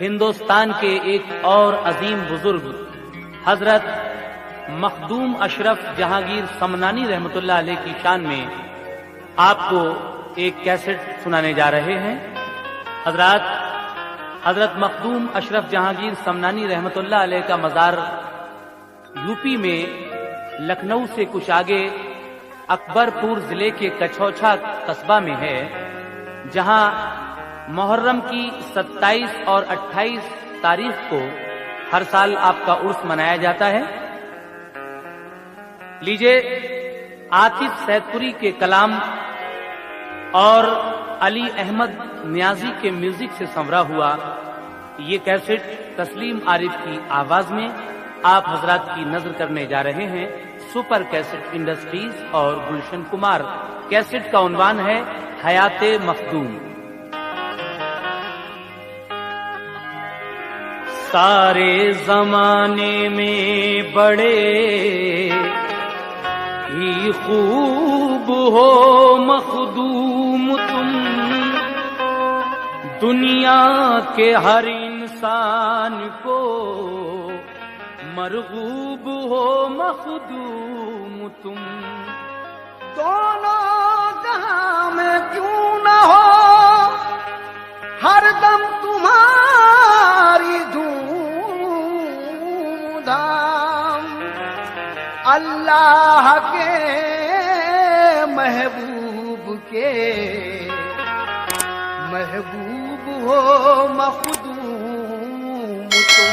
ہندوستان کے ایک اور عظیم بزرگ حضرت مخدوم اشرف جہانگیر سمنانی رحمۃ اللہ علیہ کی شان میں آپ کو ایک کیسٹ سنانے جا رہے ہیں۔ حضرت مخدوم اشرف جہانگیر سمنانی رحمۃ اللہ علیہ کا مزار یو پی میں لکھنؤ سے کچھ آگے اکبر پور ضلع کے کچھوچھا قصبہ میں ہے، جہاں محرم کی 27 اور 28 تاریخ کو ہر سال آپ کا عرس منایا جاتا ہے۔ لیجئے عاطف سید پوری کے کلام اور علی احمد نیازی کے میوزک سے سنورا ہوا یہ کیسٹ تسلیم عارف کی آواز میں آپ حضرات کی نظر کرنے جا رہے ہیں۔ سپر کیسٹ انڈسٹریز اور گلشن کمار۔ کیسٹ کا عنوان ہے حیات مخدوم۔ سارے زمانے میں بڑے ہی خوب ہو مخدوم تم، دنیا کے ہر انسان کو مرغوب ہو مخدوم تم۔ دونوں جہاں میں کیوں نہ ہو ہر دم تمہاری دھوم دھام، اللہ کے محبوب ہو مخدوم تم۔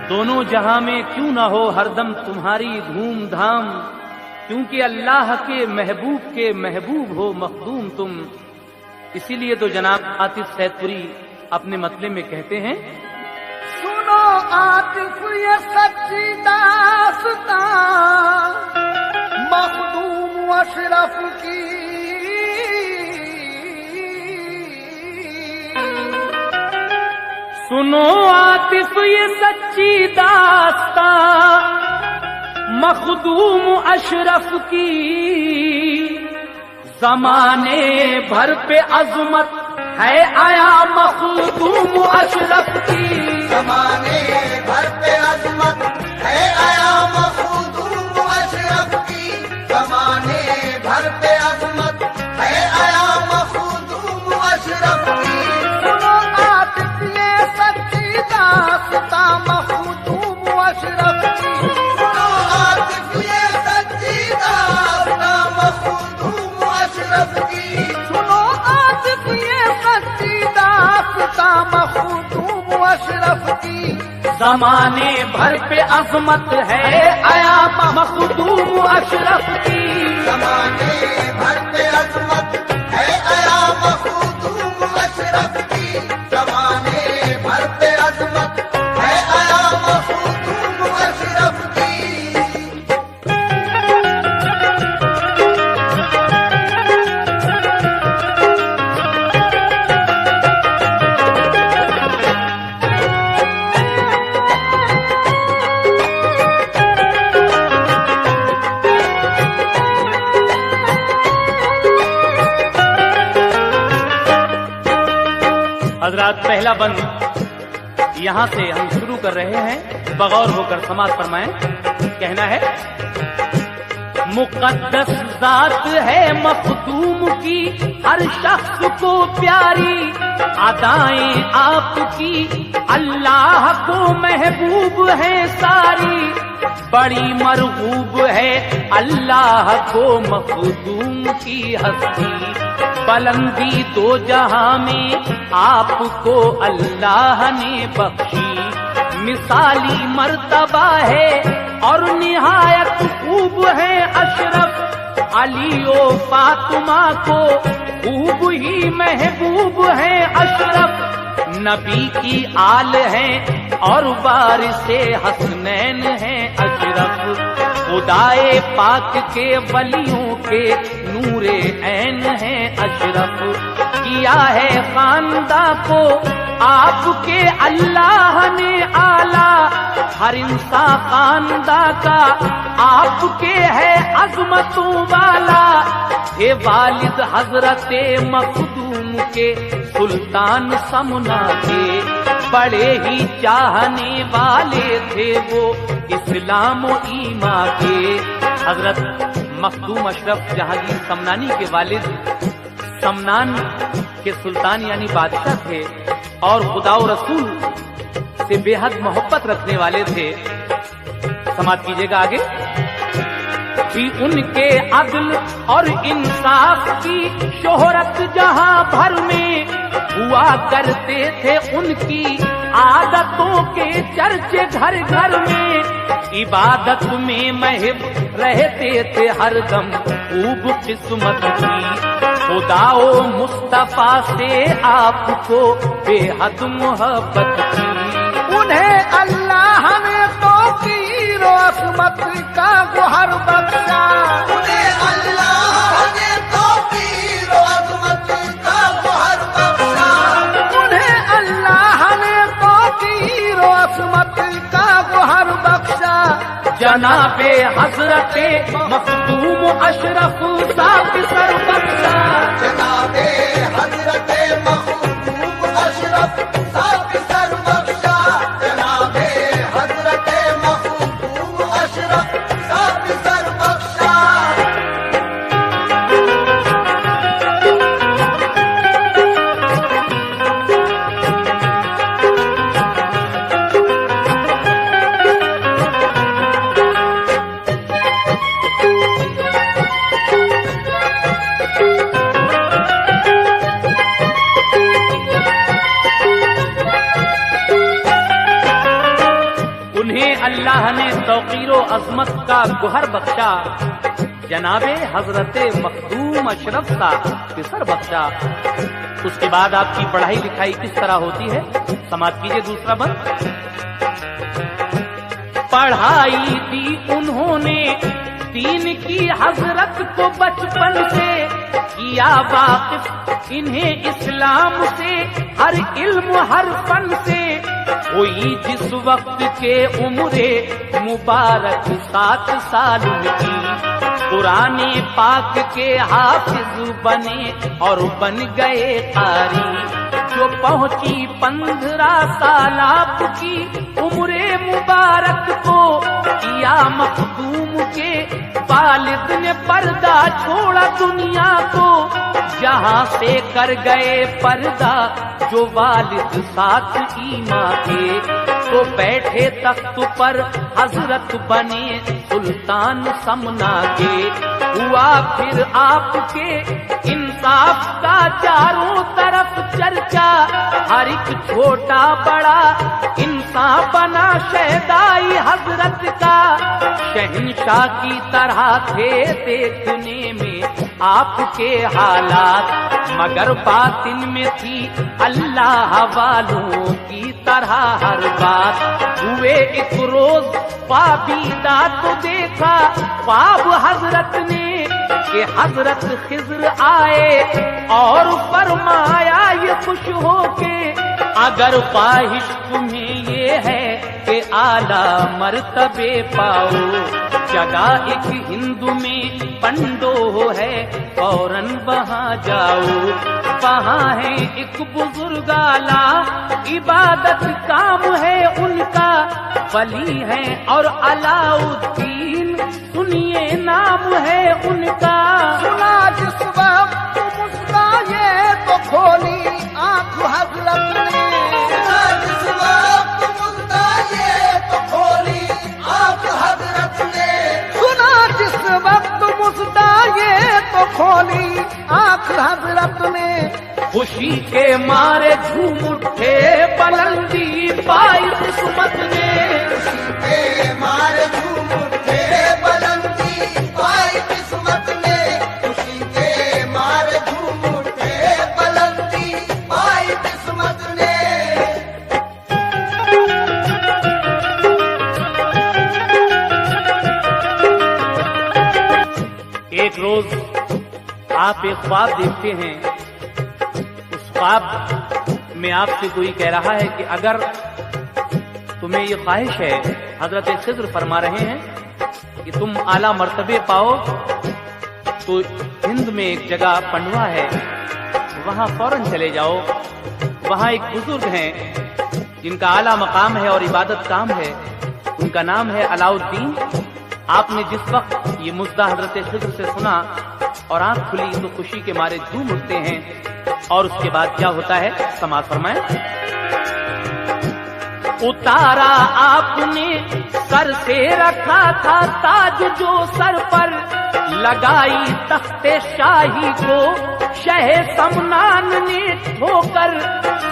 دونوں جہاں میں کیوں نہ ہو ہر دم تمہاری دھوم دھام، کیونکہ اللہ کے محبوب ہو مخدوم تم۔ اسی لیے تو جناب عاطف سید پوری اپنے مطلب میں کہتے ہیں، سنو عاطف یہ سچی داستان مخدوم اشرف کی، سنو عاطف یہ سچی داستان مخدوم اشرف کی، زمانے بھر پہ عظمت ہے آیا مخدوم اشرف کی، زمانے بھر پہ عظمت ہے آیا مخدوم اشرف کی، زمانے بھر پہ عظمت ہے آیا مخدوم اشرف کی۔ سنو عاطف یہ سچی داستان مخدوم اشرف کی، سنو عاطف یہ سچی داستان مخدوم اشرف کی، سنو عاطف یہ سچی داستان مخدوم اشرف کی، زمانے بھر پہ عظمت ہے آیا مخدوم اشرف کی، زمانے بھر پہ عظمت ہے آیا مخدوم اشرف کی، زمانے بھر پہ عظمت ہے آیا مخدوم اشرف کی۔ حضرات پہلا بند یہاں سے ہم شروع کر رہے ہیں، بغور ہو کر سماعت فرمائیں۔ کہنا ہے، مقدس ذات ہے مخدوم کی ہر شخص کو پیاری، ادائیں آپ کی اللہ کو محبوب ہے ساری، بڑی مرغوب ہے اللہ کو مخدوم کی ہستی، بلندی دو جہاں میں آپ کو اللہ نے بخشی، مثالی مرتبہ ہے اور نہایت خوب ہے اشرف، علی و فاطمہ کو خوب ہی محبوب ہے اشرف، نبی کی آل ہیں اور وارث حسنین ہیں اشرف، خدائے پاک کے ولیوں کے نور عین ہیں اشرف، کیا ہے خانداں کو آپ کے اللہ نے آلہ، ہر انسان خانداں کا آپ کے ہے عظمتوں والا، تھے والد حضرت مخدوم کے سلطان سمنا کے، बड़े ही चाहने वाले थे वो इस्लाम व ईमान के। हजरत मखदूम अशरफ जहांगीर समनानी के वालिद समनान के सुल्तान यानी बादशाह थे और खुदा और रसूल से बेहद मोहब्बत रखने वाले थे। समाप्त कीजिएगा आगे। कि उनके अदल और इंसाफ की शोहरत जहां भर में हुआ करते थे, उनकी आदतों के चर्चे घर घर में। इबादत में महब रहते थे हरदम खूब किस्मत की। खुदाओ मुस्तफा से आपको बेहद मोहब्बत की। उन्हें अल्लाह ने तो कीरो असमत का गुहर बख्शा। उन्हें अल्लाह ने तो कीरो असमत का गुहर बख्शा। उन्हें अल्लाह ने तो कीरो असमत का गुहर बख्शा। जनाबे हजरते मखदूम अशरफ साहब सर बख्शा। जनाबे हजरते मखदूम अशरफ साहब सर बख्शा। जनाबे हजरते मखदूम अशरफ साहब सर बख्शा। अल्लाह ने तौकीरो अजमत का गुहर बख्शा। जनाबे हजरते मखदूम अशरफ का किसर बख्शा। उसके बाद आपकी पढ़ाई लिखाई किस तरह होती है, समाप्त कीजिए दूसरा बंद। पढ़ाई दी उन्होंने दीन की हजरत को बचपन से, किया वाकिफ इन्हें इस्लाम से, हर इल्म हर फन से। हुई जिस वक्त के उम्रे मुबारक 7 साल की, कुराने पाक के हाफिज बने और बन गए कारी। जो पहुंची 15 साल आपकी उम्रे मुबारक को, किया मखदूम के वालिद ने पर्दा छोड़ा दुनिया को। जहां से कर गए पर्दा जो वालिद 7 ईमान के, तो बैठे तख्त पर हजरत बने सुल्तान समना के। हुआ फिर आपके इंसाफ का चारों तरफ चर्चा, हर एक छोटा बड़ा इंसान बना शहदाई हजरत का। शहंशाह की तरह थे देखने में आपके हालात, मगर बातिन में थी अल्लाह वालों की तरह हर बात। हुए एक रोज पाबीदा तो देखा ख्वाब हजरत ने, कि हजरत खिज्र आए और फरमाया ये खुश होके, अगर ख्वाहिश तुम्हें ये है कि आला मर्तबे पाओ, जगह एक हिंदू में पंडो है फौरन वहां जाओ। वहां है एक बुजुर्ग आला, इबादत काम है उनका, वली है और अलाउद्दीन सुनिए नाम है उनका। सुना जिस वक्त मुस्काए तो खोली आंख हजरत ने। सुना जिस वक्त मुस्काए तो खोली आंख हजरत ने। सुना जिस वक्त मुस्काए तो खोली आंख हजरत ने। खुशी के मारे झूम उठे बुलंदी पाई किस्मत ने। खुशी के मारे झूम उठे बुलंदी पाई किस्मत ने। खुशी के मारे झूम उठे बुलंदी पाई किस्मत ने। एक रोज आप एक ख्वाब देखते हैं। उस ख्वाब में आपसे कोई कह रहा है कि अगर तुम्हें ये ख्वाहिश है, हजरत खिज्र फरमा रहे हैं कि तुम आला मर्तबे पाओ, तो हिंद में एक जगह पंडवा है, वहां फौरन चले जाओ। वहां एक बुजुर्ग हैं जिनका आला मकाम है और इबादत काम है, उनका नाम है अलाउद्दीन। आपने जिस वक्त ये मुद्दा हजरत खिद्र से सुना और आंख खुली तो खुशी के मारे झूम उठते हैं। और उसके बाद क्या होता है, समाज फरमाएं। उतारा आपने सर से रखा था ताज जो सर पर, लगाई तख्ते शाही को शह समनान ने ठोकर,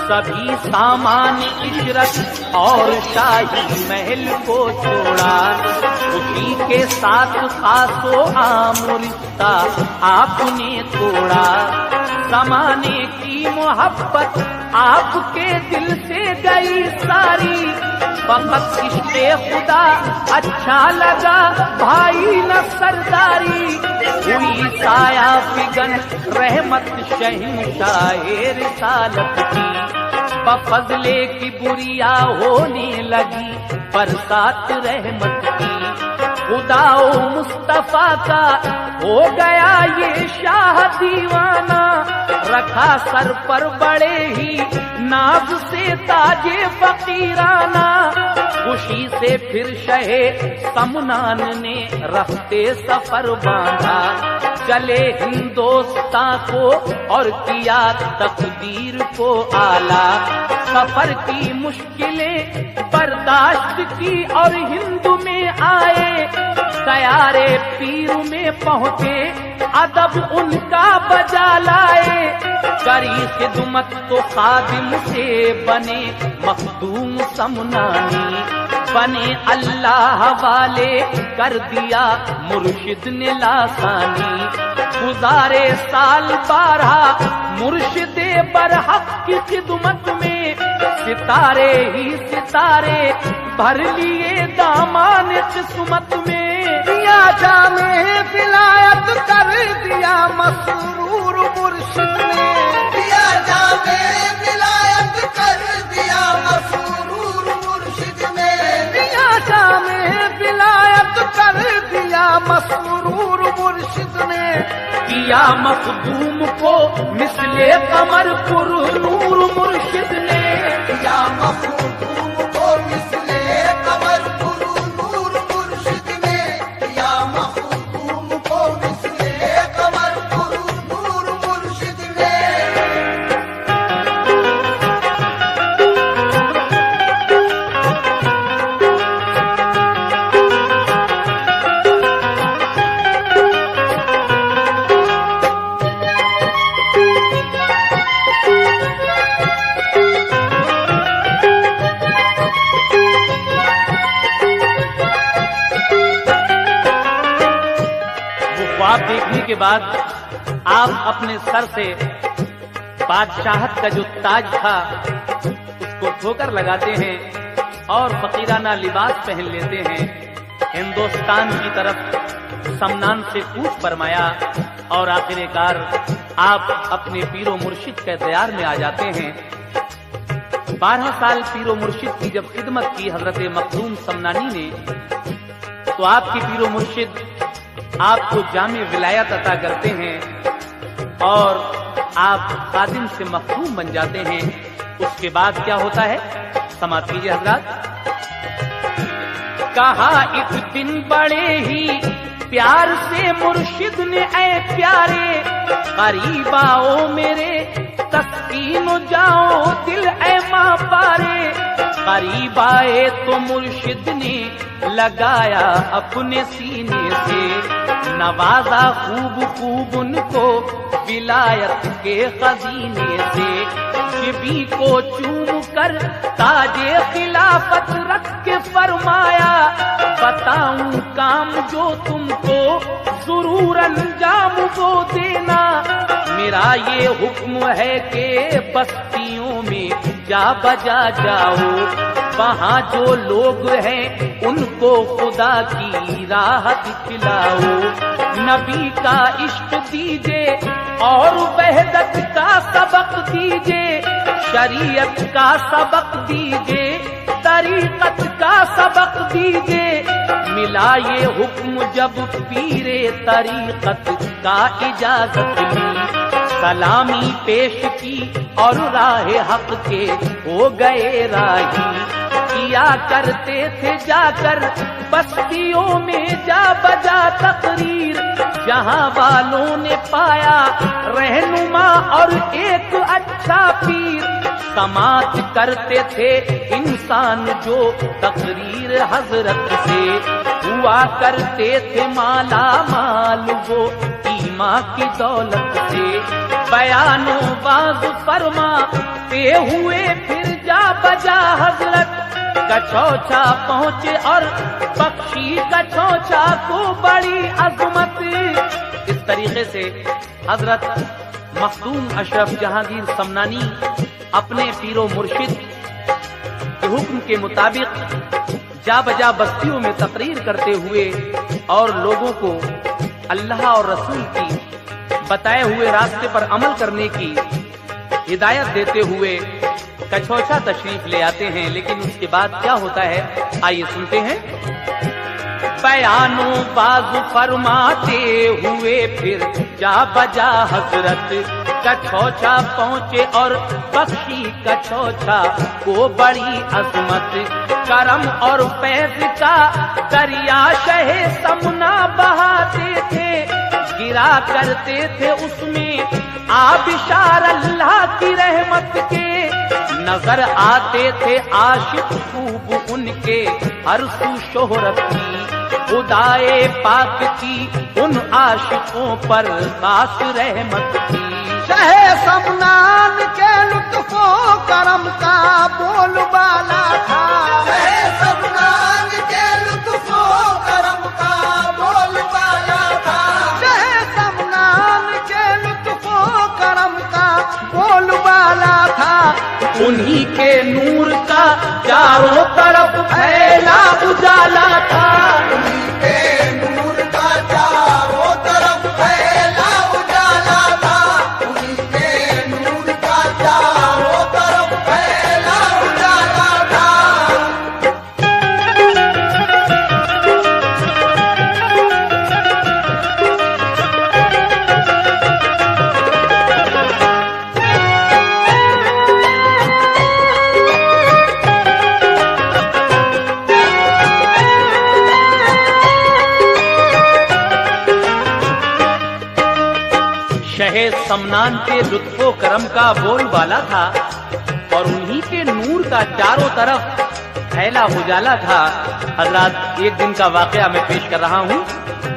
सभी सामान इजरत और शाही महल को छोड़ा, उसी के साथ खासो आम रिश्ता आपने तोड़ा। ज़माने की मोहब्बत आपके दिल से गई सारी, फकत इश्क़े खुदा अच्छा लगा भाई न सरदारी, हुई साया फिगन रहमत शहंशाहे रिसालत की, बफज़ले की बुरिया होने लगी बरसात रहमत की। खुदाओ मुस्तफा का हो गया ये शाह दीवाना, रखा सर पर बड़े ही नाज से ताजे फकीराना, खुशी से फिर शहे समनान ने रफ्ते सफर बांधा, चले हिंदोस्तां को और किया तकदीर को आला, सफर की मुश्किलें बर्दाश्त की और हिंद में आए, तैयारे पीर में पहुंचे अदब उनका बजा लाए, करी खिदमत तो खादिम से बने मखदूम समनानी, बने अल्लाह वाले कर दिया मुर्शिद ने लासानी, गुजारे साल 12 मुर्शिदे बरहक की खिदमत में, सितारे ही सितारे भर लिए दामान किस्मत में, दिया जामे विलायत कर दिया मसरूर मुर्शिद ने, दिया जामे विलायत कर दिया मसरूर मुर्शिद ने, दिया जामे विलायत कर दिया मसरूर मुर्शिद ने, किया मखदूम को मिसले कमर पुर नूर मुर्शिद ने, दिया मखदूम को मिसले कमर पुर नूर मुर्शिद ने, दिया मखदूम को मिसले कमर पुर नूर मुर्शिद ने। ख्वाब देखने के बाद आप अपने सर से बादशाहत का जो ताज था उसको ठोकर लगाते हैं और फकीराना लिबास पहन लेते हैं, हिंदुस्तान की तरफ समनान से कूच फरमाया और आखिरकार आप अपने पीरो मुर्शिद के दयार में आ जाते हैं। 12 साल पीरो मुर्शिद की जब खिदमत की हजरत मखदूम समनानी ने, तो आपकी पीरो मुर्शिद आपको जामे विलायत अता करते हैं और आप खादिम से मखदूम बन जाते हैं। उसके बाद क्या होता है, समाप्त कीजिए हजरात। कहा एक दिन बड़े ही प्यार से मुर्शिद ने, ऐ प्यारे करीब आओ मेरे, तस्कीन जाओ दिल ऐ मां पारे, करीब आए तो मुर्शिद ने लगाया अपने सीने से, नवाजा खूब खूब उनको विलायत के खजीने से, शिबी को चूम कर ताजे खिलाफत रख के फरमाया, बताऊं काम जो तुमको जरूर अंजाम वो देना, मेरा ये हुक्म है कि बस्तियों में जा बजा जाओ, वहाँ जो लोग हैं उनको खुदा की राह दिखलाओ, नबी का इश्क दीजिए और वहदत का सबक दीजिए, शरीयत का सबक दीजिए, तरीकत का सबक दीजिए, मिला ये हुक्म जब पीरे तरीकत का इजाजत ली, सलामी पेश की और राह हक के हो गए राही। किया करते थे जाकर बस्तियों में जा बजा तकरीर, जहां वालों ने पाया रहनुमा और एक अच्छा पीर। समात करते थे इंसान जो तकरीर हजरत से, हुआ करते थे माला माल वो ईमा की दौलत से। बयानो बाज फरमाते हुए फिर जा बजा हजरत, कछौछा पहुंचे और बख्शी कछौछा को बड़ी अजमत। इस तरीके से हजरत मखदूम अशरफ जहांगीर समनानी अपने पीरो मुर्शिद के हुक्म के मुताबिक जा बजा बस्तियों में तकरीर करते हुए और लोगों को अल्लाह और रसूल की बताए हुए रास्ते पर अमल करने की हिदायत देते हुए कछौछा तशरीफ ले आते हैं। लेकिन उसके बाद क्या होता है, आइए सुनते हैं। बयानो बाजू फरमाते हुए फिर जा बजा हजरत, कछौछा पहुंचे और बख्शी कछौछा को बड़ी अजमत। करम और फैज का दरिया शहे समना बहाते थे, गिरा करते थे उसमें आबिशार अल्लाह की रहमत के। नजर आते थे आशिक खूब उनके हर सू शोहरत की, खुदाए पाक की उन आशिकों पर खास रहमत की। शहे समनान के लुत्फो करम का बोलबाला था, शहे समनान के लुत्फो करम का बोलबाला था, शहे समनान के लुत्फो करम का बोलबाला था। उन्हीं के नूर का चारों तरफ फैला उजाला था, उन्हीं के नूर का चारों तरफ फैला उजाला था, उन्हीं के नूर का चारों तरफ फैला उजाला था। शहे समनान के लुत्फो करम का बोलबाला था और उन्हीं के नूर का चारों तरफ फैला उजाला था। हजरत एक दिन का वाकया मैं पेश कर रहा हूँ।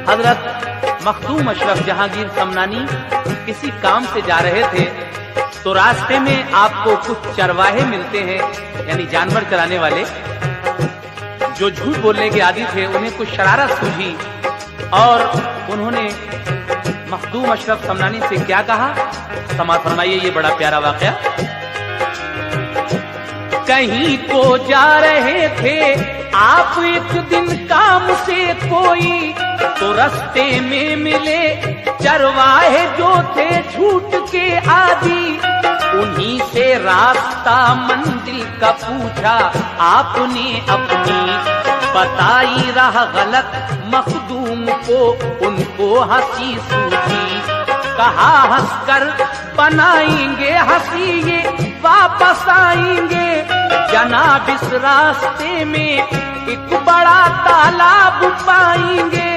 हजरत मखदूम अशरफ जहांगीर समनानी किसी काम से जा रहे थे, तो रास्ते में आपको कुछ चरवाहे मिलते हैं, यानी जानवर चराने वाले, जो झूठ बोलने के आदी थे। उन्हें कुछ शरारत सूझी और उन्होंने मखदूम अशरफ समनानी से क्या कहा, समाअत फरमाइए, ये बड़ा प्यारा वाकया। कहीं को जा रहे थे आप एक दिन काम से कोई, तो रास्ते में मिले चरवाहे जो थे झूठ के आदी। उन्हीं से रास्ता मंजिल का पूछा आपने अपनी, बताई राह गलत मखदूम को उनको हंसी सूझी। कहा हंसकर बनाएंगे हंसी ये वापस आएंगे, जनाब इस रास्ते में एक बड़ा तालाब पाएंगे।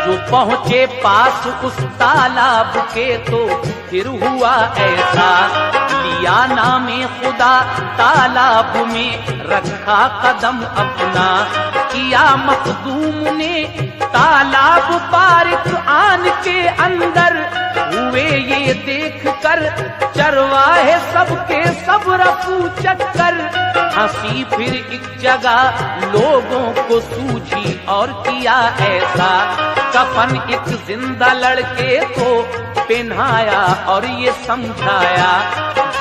जो पहुंचे पास उस तालाब के तो फिर हुआ ऐसा, लिया नामे खुदा तालाब में रखा कदम अपना। किया मखदूम ने तालाब पारिक आन के अंदर, हुए ये देख कर चरवाहे सबके सब रफू चक्कर। हंसी फिर एक जगह लोगों को सूझी और किया ऐसा, कफन एक जिंदा लड़के को पहनाया और ये समझाया।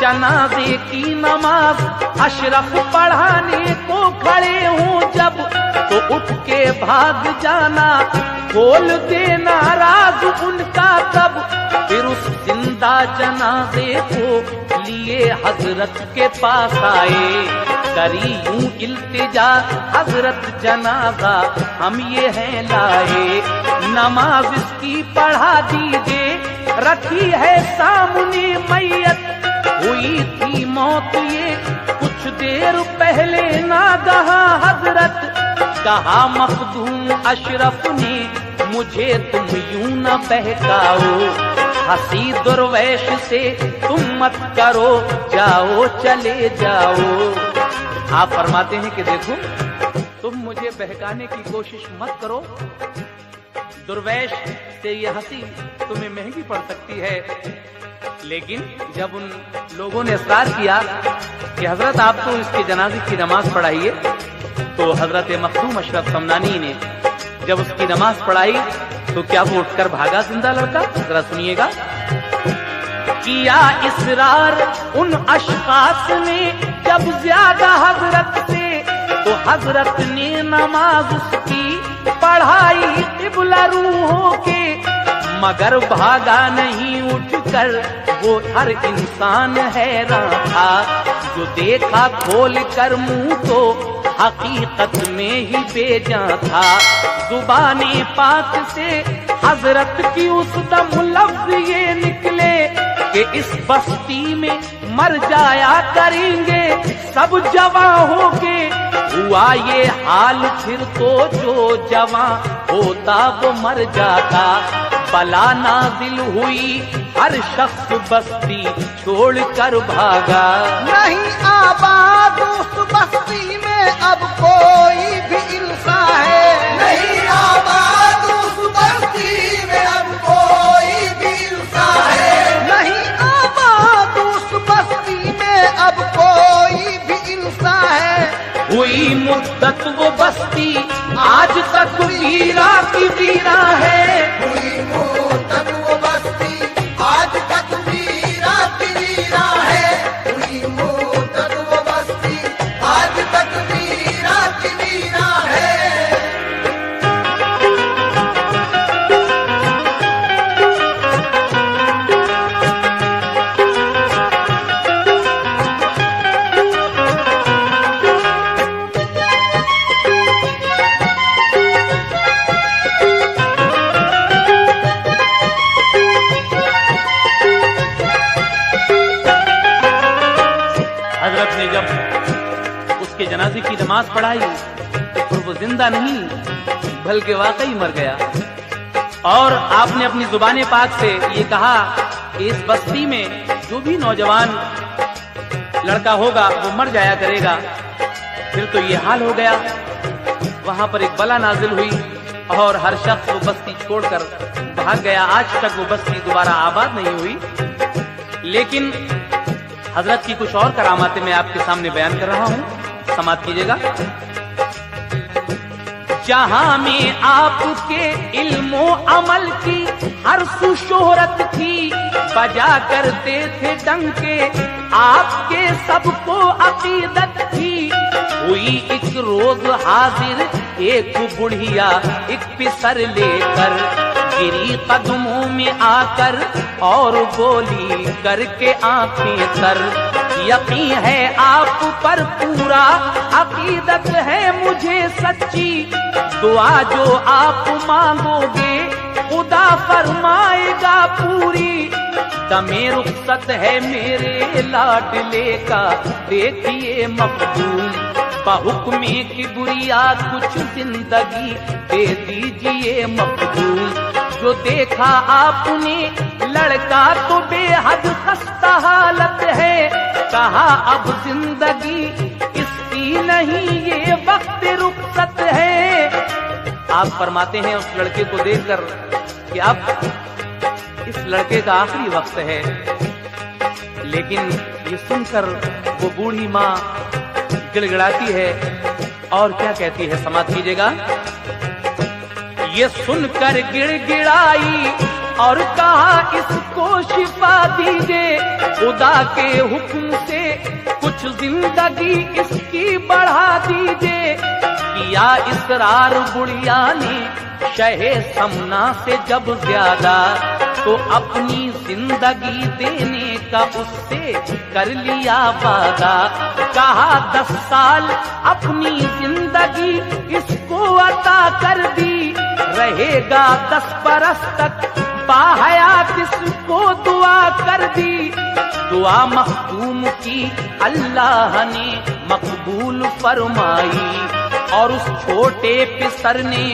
जनाजे की नमाज अशरफ पढ़ाने को खड़े हूँ जब, तो उठ के भाग जाना खोल देना राज उनका तब। फिर उस जिंदा जनाजे को लिए हजरत के पास आए, करी यूं इल्तिजा हजरत जनाजा हम ये हैं लाए। नमाज इसकी पढ़ा दीजिए रखी है सामने मैयत, हुई थी मौत ये कुछ देर पहले नागहा हजरत। कहा मखदूम अशरफ ने मुझे तुम यूं न बहकाओ, हंसी दुर्वैश से तुम मत करो, जाओ चले जाओ। आप फरमाते हैं कि देखो तुम मुझे बहकाने की कोशिश मत करो, दुर्वैश से ये हंसी तुम्हें महंगी पड़ सकती है। लेकिन जब उन लोगों ने इसरार किया कि हजरत आप तो इसके जनाजे की नमाज पढ़ाइए, तो हजरत मखदूम अशरफ समनानी ने जब उसकी नमाज पढ़ाई तो क्या वो उठकर भागा जिंदा लड़का? जरा सुनिएगा। किया इसरार उन अशखास ने जब ज्यादा हजरत से, तो हजरत ने नमाज उसकी पढ़ाई क़िबला रूहों के, मगर भागा नहीं उठकर वो हर इंसान हैरान था। जो देखा खोल कर मुंह तो हकीकत में ही बेजान था। जुबाने पाक से हजरत की उस दम लफ्ज ये निकले कि इस बस्ती में मर जाया करेंगे सब जवां होके। हुआ ये हाल फिर तो जो जवां होता वो मर जाता। बला नाजिल हुई हर शख्स बस्ती छोड़कर भागा। नहीं आबाद उस बस्ती में अब कोई भी इंसान है, नहीं आबाद उस बस्ती में अब कोई भी इंसान है, नहीं आबाद उस बस्ती में अब कोई भी इंसान है। हुई मुद्दत वो बस्ती आज तक वीरा की वीरा है। हुई मुद्दत वो बस्ती आज तक वीरा की वीरा है। हुई मुद्दत वो बस्ती आज तक वीरा की वीरा है। हजरत ने जब उसके जनाजे की नमाज पढ़ाई तो फिर वो जिंदा नहीं बल्कि वाकई मर गया। और आपने अपनी जुबान पाक से ये कहा कि इस बस्ती में जो भी नौजवान लड़का होगा वो मर जाया करेगा। फिर तो ये हाल हो गया, वहां पर एक बला नाजिल हुई और हर शख्स वो बस्ती छोड़कर भाग गया। आज तक वो बस्ती दोबारा आबाद नहीं हुई। लेकिन हजरत की कुछ और करामातें मैं आपके सामने बयान कर रहा हूं, समाप्त कीजिएगा। जहां में आपके इल्मो अमल की हर सुशोहरत थी, बजा करते थे डंके आपके सबको अकीदत थी। हुई एक रोज हाजिर एक बुढ़िया एक पिसर लेकर, गिरी कदमों में आकर और बोली करके आंखें तर। यकीन है आप पर पूरा अकीदत है मुझे सच्ची, दुआ जो आप मांगोगे खुदा फरमाएगा पूरी। दमे रुखसत है मेरे लाडले का देखिए मखदूम, बहुक्मे की बुरिया कुछ जिंदगी दे दीजिए मखदूम। जो देखा आपने लड़का तो बेहद खस्ता हालत है, कहा अब जिंदगी इसकी नहीं ये वक्त रुखसत है। आप फरमाते हैं उस लड़के को देखकर कि अब इस लड़के का आखिरी वक्त है। लेकिन ये सुनकर वो बूढ़ी माँ गिड़गिड़ाती है और क्या कहती है, समाप्त कीजिएगा। ये सुनकर गिड़गिड़ाई और कहा इसको शिफा दीजिए, खुदा के हुक्म से कुछ जिंदगी इसकी बढ़ा दीजिए। किया इसरार बुढ़िया ने शहे समना से जब ज्यादा, तो अपनी जिंदगी देने का उससे कर लिया वादा। कहा 10 साल अपनी जिंदगी इसको अता कर दी, रहेगा 10 बरस तक باحیات اس کو دعا کر دی، دعا مخدوم کی اللہ نے مقبول فرمائی، اور اس چھوٹے پسر نے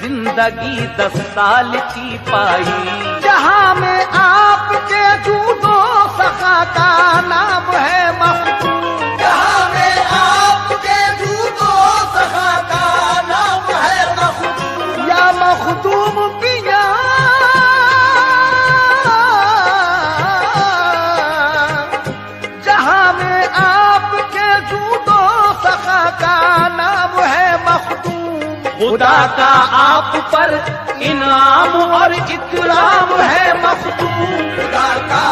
زندگی 10 سال کی پائی۔ جہاں میں آپ کے جود و سخا کا نام ہے مخدوم، جہاں میں آپ کے جود و سخا کا نام ہے مخدوم، یا مخدوم پیا جہاں میں آپ کے جود و سخا کا نام ہے مخدوم، خدا کا آپ پر انعام اور اکرام ہے مخدوم، خدا کا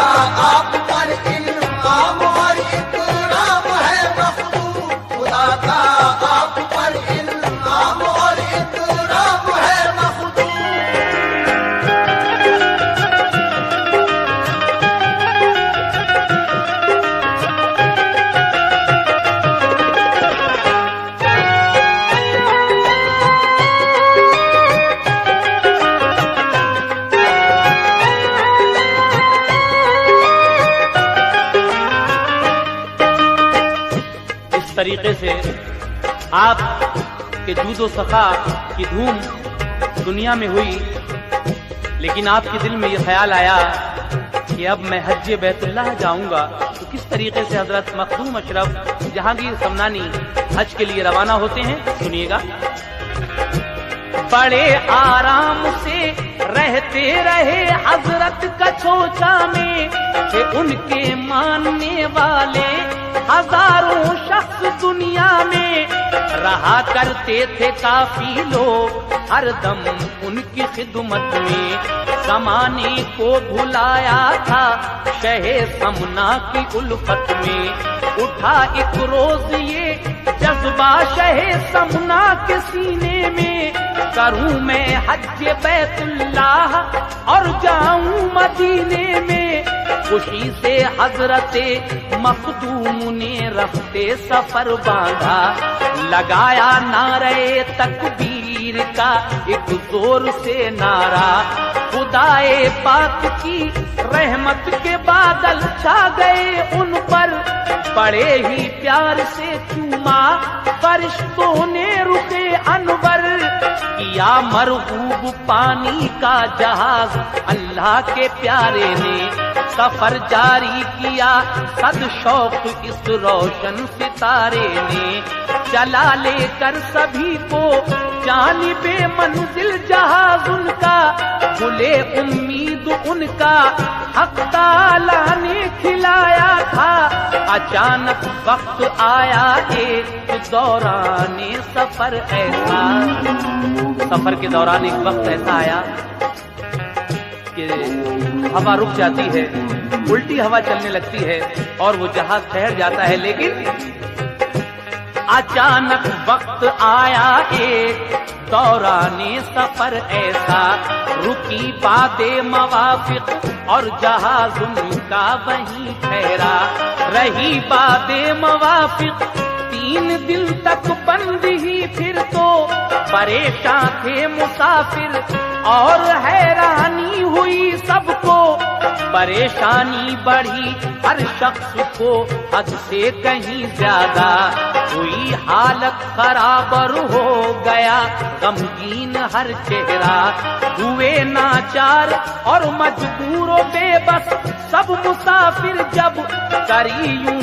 آپ پر انعام اور اکرام ہے مخدوم، خدا کا آپ پر انعام اور اکرام ہے مخدوم۔ اس طریقے سے آپ کے جود و سخا کی دھوم دنیا میں ہوئی، لیکن آپ کے دل میں یہ خیال آیا کہ اب میں حج بیت اللہ جاؤں گا، تو کس طریقے سے حضرت مخدوم اشرف جہانگیر سمنانی حج کے لیے روانہ ہوتے ہیں، سنیے گا۔ بڑے آرام سے رہتے رہے حضرت کچھوچا میں، کہ ان کے ماننے والے ہزاروں شخص دنیا میں رہا کرتے تھے کافی لوگ ہر دم ان کی خدمت میں۔ زمانے کو بھلایا تھا شہ سمنا کی الفت میں، اٹھا ایک روز یہ جذبہ شہ سمنا کے سینے میں، کروں میں حج بیت اللہ اور جاؤں مدینے میں۔ خوشی سے حضرت مخدوم نے رفتے سفر باندھا، لگایا نعرہ تکبیر کا ایک زور سے نعرہ، خدائے پاک کی رحمت کے بادل چھا گئے ان پر، بڑے ہی پیار سے چوما فرشتوں نے رخے انور، کیا مرغوب پانی کا جہاز اللہ کے پیارے نے، سفر جاری کیا صد شوق اس روشن ستارے نے، چلا لے کر سبھی کو جانب منزل جہاز ان کا، بھلے امید ان کا حق تعالیٰ نے کھلایا تھا، اچانک وقت آیا ایک دوران سفر ایسا، سفر کے دوران ایک وقت ایسا آیا کہ ہوا رک جاتی ہے، الٹی ہوا چلنے لگتی ہے اور وہ جہاز ٹھہر جاتا ہے، لیکن اچانک وقت آیا ایک دوران سفر ایسا، رکی باد موافق اور جہاز ان کا وہیں ٹھہرا، رہی باد موافق 3 دن تک بند ہی، پھر تو پریشان تھے مسافر اور حیرانی ہوئی سب کو، پریشانی بڑھی ہر شخص کو حد سے کہیں زیادہ، ہوئی حالت خراب ہو گیا غمگین ہر چہرہ، ہوئے ناچار اور مجبور و بے بس سب مسافر، جب کری یوں